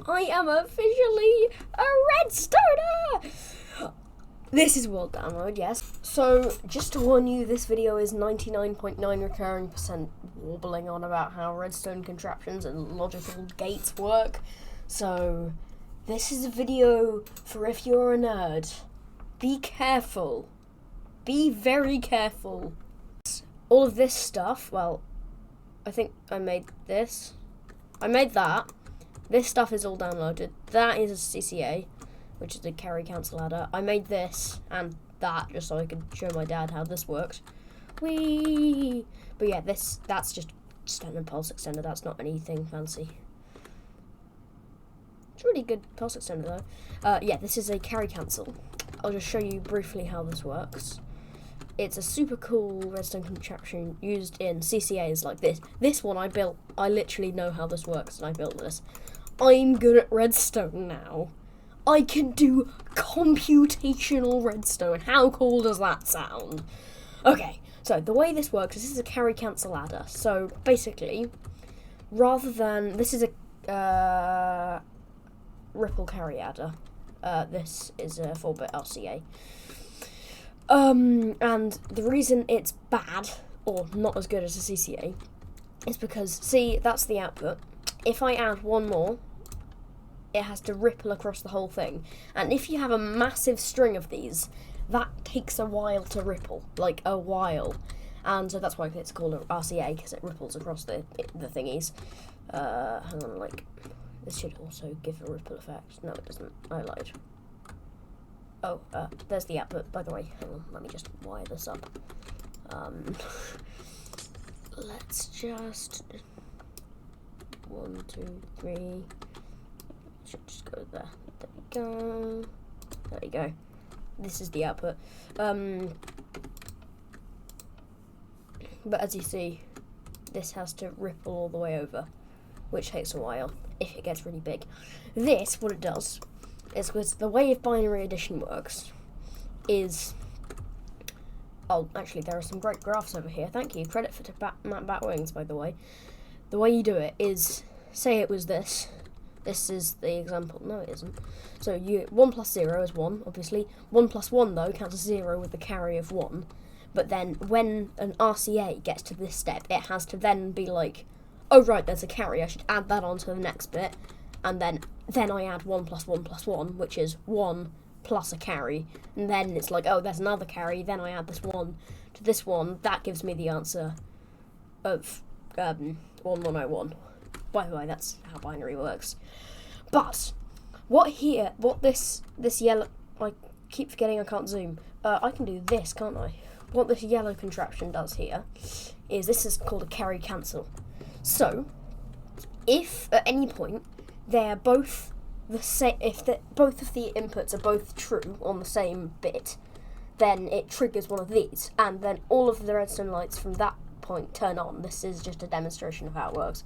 I am officially a redstoner! This is world download, yes. So, just to warn you, this video is 99.9 recurring percent warbling on about how redstone contraptions and logical gates work. So, this is a video for if you're a nerd. Be careful. Be very careful. All of this stuff, well, I think I made this. I made that. This stuff is all downloaded. That is a CCA, which is a carry cancel ladder. I made this and that just so I could show my dad how this works. Whee! But yeah, that's just standard pulse extender. That's not anything fancy. It's a really good pulse extender though. Yeah, this is a carry cancel. I'll just show you briefly how this works. It's a super cool redstone contraption used in CCAs like this. This one I built. I literally know how this works and I built this. I'm good at redstone now. I can do computational redstone. How cool does that sound? Okay, so the way this works is this is a carry cancel ladder. So basically, rather than, this is a ripple carry adder. This is a 4-bit RCA. And the reason it's bad, or not as good as a CCA, is because, see, that's the output. If I add one more, it has to ripple across the whole thing. And if you have a massive string of these, that takes a while to ripple, like a while. And so that's why it's called an RCA, because it ripples across the thingies. Hang on, like, this should also give a ripple effect. No, it doesn't. I lied. Oh, there's the output, by the way. Hang on, let me just wire this up. Let's just... 1, 2, 3... Should just go there. There we go. There we go. This is the output. But as you see, this has to ripple all the way over, which takes a while if it gets really big. This, what it does, is because the way binary addition works is... Oh, actually, there are some great graphs over here. Thank you. Credit for Matt Batwings, by the way. The way you do it is, say it was this. This is the example. No, it isn't. So 1 plus 0 is 1, obviously. 1 plus 1, though, counts as 0 with the carry of 1. But then when an RCA gets to this step, it has to then be like, oh, right, there's a carry. I should add that on to the next bit. And then I add 1 plus 1 plus 1, which is 1 plus a carry. And then it's like, oh, there's another carry. Then I add this 1 to this one. That gives me the answer of 1101. By the way, that's how binary works. But what this yellow, I keep forgetting I can't zoom. I can do this, can't I? What this yellow contraption does here is this is called a carry cancel. So if at any point they're both the same, if both of the inputs are both true on the same bit, then it triggers one of these, and then all of the redstone lights from that point turn on. This is just a demonstration of how it works.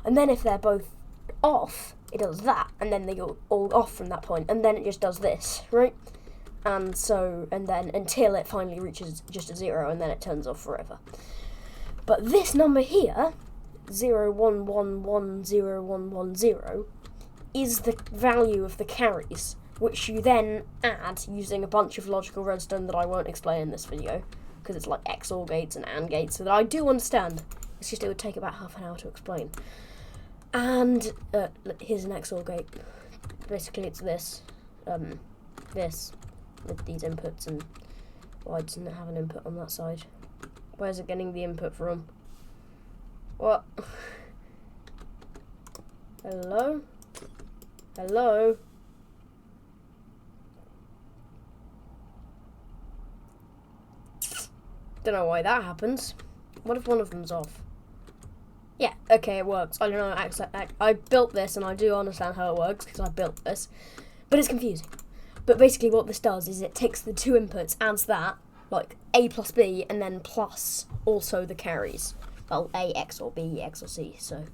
And then if they're both off, it does that, and then they go all off from that point, and then it just does this, right? And so, and then until it finally reaches just a 0, and then it turns off forever. But this number here, 011101110, is the value of the carries, which you then add using a bunch of logical redstone that I won't explain in this video, because it's like XOR gates and AND gates, so that I do understand. It's just it would take about half an hour to explain. And here's an XOR gate. Basically, it's this, this with these inputs, and why doesn't it have an input on that side? Where's it getting the input from? What? Hello? Hello? Don't know why that happens. What if one of them's off? Yeah, okay, it works. I don't know, I built this and I do understand how it works because I built this, but it's confusing. But basically what this does is it takes the two inputs, adds that, like A plus B, and then plus also the carries. Well, A XOR B XOR C, so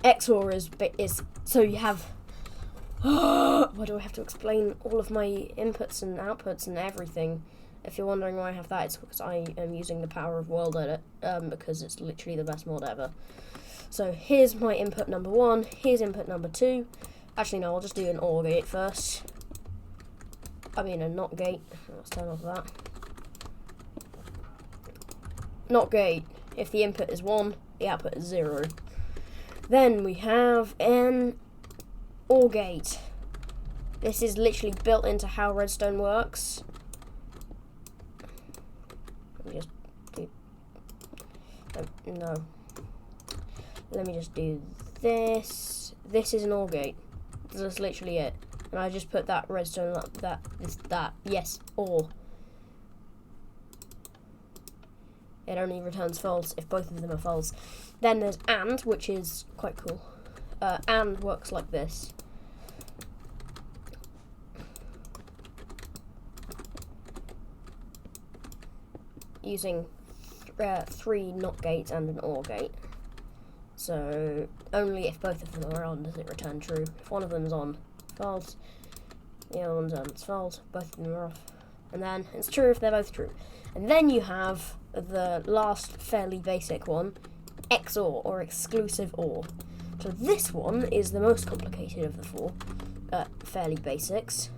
XOR is so you have... Why do I have to explain all of my inputs and outputs and everything? If you're wondering why I have that, it's because I am using the power of World Edit, because it's literally the best mod ever. So here's my input number 1, here's input number 2. Actually, no, I'll just do an OR gate first. I mean a NOT gate. Let's turn off that. NOT gate. If the input is 1, the output is 0. Then we have an OR gate. This is literally built into how redstone works. Let me just do... no. Let me just do this. This is an OR gate. That's literally it. And I just put that redstone, yes, OR. It only returns false if both of them are false. Then there's AND, which is quite cool. AND works like this. Using 3 NOT gates and an OR gate. So only if both of them are on does it return true. If one of them is on, false. The other one's on, it's false. Both of them are off. And then it's true if they're both true. And then you have the last fairly basic one, XOR, or exclusive OR. So this one is the most complicated of the 4 fairly basics.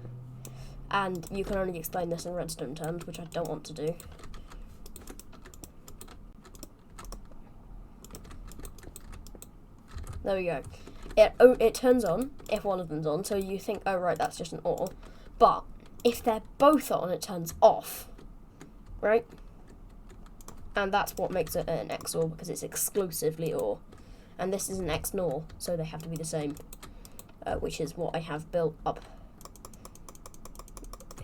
And you can only explain this in redstone terms, which I don't want to do. There we go. It turns on if one of them's on, so you think, oh right, that's just an OR. But if they're both on, it turns off, right? And that's what makes it an XOR, because it's exclusively OR. And this is an XNOR, so they have to be the same, which is what I have built up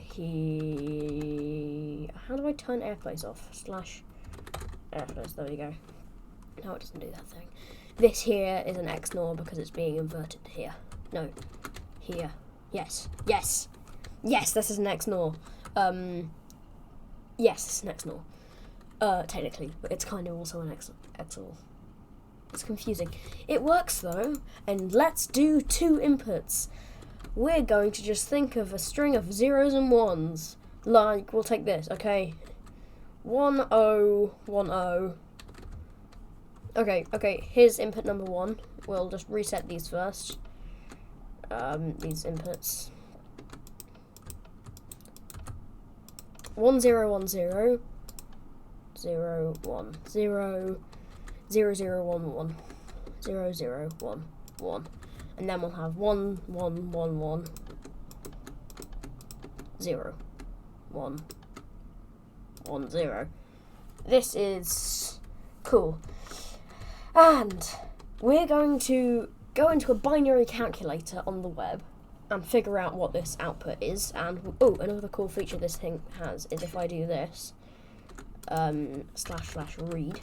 here. How do I turn airplace off? /airplace, there we go. No, it doesn't do that thing. This here is an XNOR because it's being inverted here. No, here. Yes, yes, yes, this is an XNOR. Yes, it's an XNOR. Technically, but it's kind of also an XOR. It's confusing. It works though, and let's do 2 inputs. We're going to just think of a string of 0s and 1s. Like, we'll take this, okay? 1 0 1 0. Okay, here's input number 1. We'll just reset these first. These inputs. 1 0 1 0 0 1 0 0 0 1 1 0 0 1 1, and then we'll have 1 1 1 1 0 1 1 0. This is cool. And we're going to go into a binary calculator on the web and figure out what this output is. And oh, another cool feature this thing has is if I do this, /read,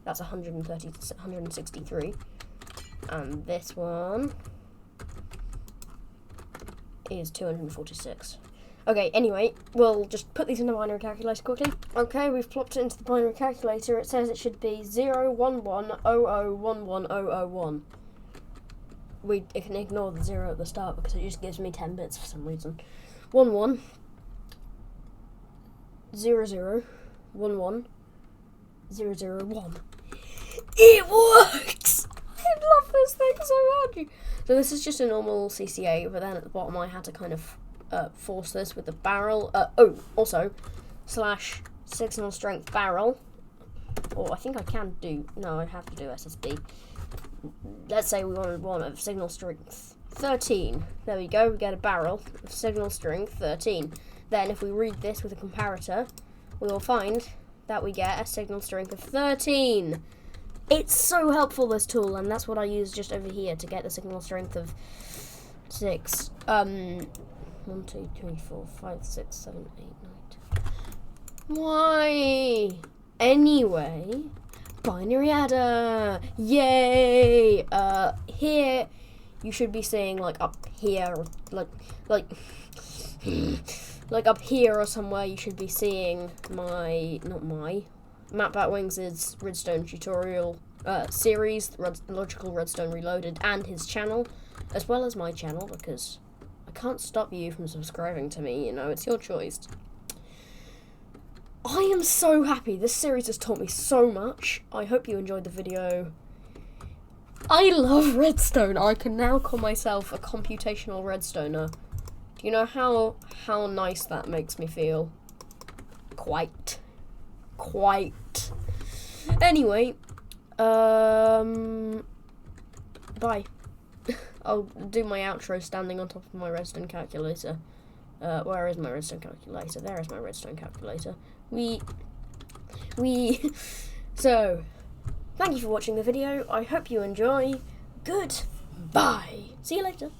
that's 163, and this one is 246. Okay, anyway, we'll just put these in the binary calculator quickly. Okay, we've plopped it into the binary calculator. It says it should be 0 1 1 0 0 1 1 0 0 1. It can ignore the 0 at the start because it just gives me 10 bits for some reason. 1 1 0 0 1 1 0 0 1. It works! I love this thing so much. So this is just a normal CCA, but then at the bottom I had to kind of force this with the barrel. Also, /signal strength barrel. Or I think I can do. No, I have to do SSB. Let's say we wanted one of signal strength 13. There we go. We get a barrel of signal strength 13. Then, if we read this with a comparator, we will find that we get a signal strength of 13. It's so helpful, this tool, and that's what I use just over here to get the signal strength of 6. 1 2 3 4 5 6 7 8 9 10. Why? Anyway, binary adder. Yay! Here you should be seeing like up here, like like up here or somewhere. You should be seeing Matt_Batwings' redstone tutorial series, Logical Redstone Reloaded, and his channel, as well as my channel, because I can't stop you from subscribing to me, you know, it's your choice. I am so happy. This series has taught me so much. I hope you enjoyed the video. I love redstone. I can now call myself a computational redstoner. Do you know how nice that makes me feel? Quite. Anyway, bye. I'll do my outro standing on top of my redstone calculator. Where is my redstone calculator? There is my redstone calculator. So, thank you for watching the video. I hope you enjoy. Goodbye. See you later.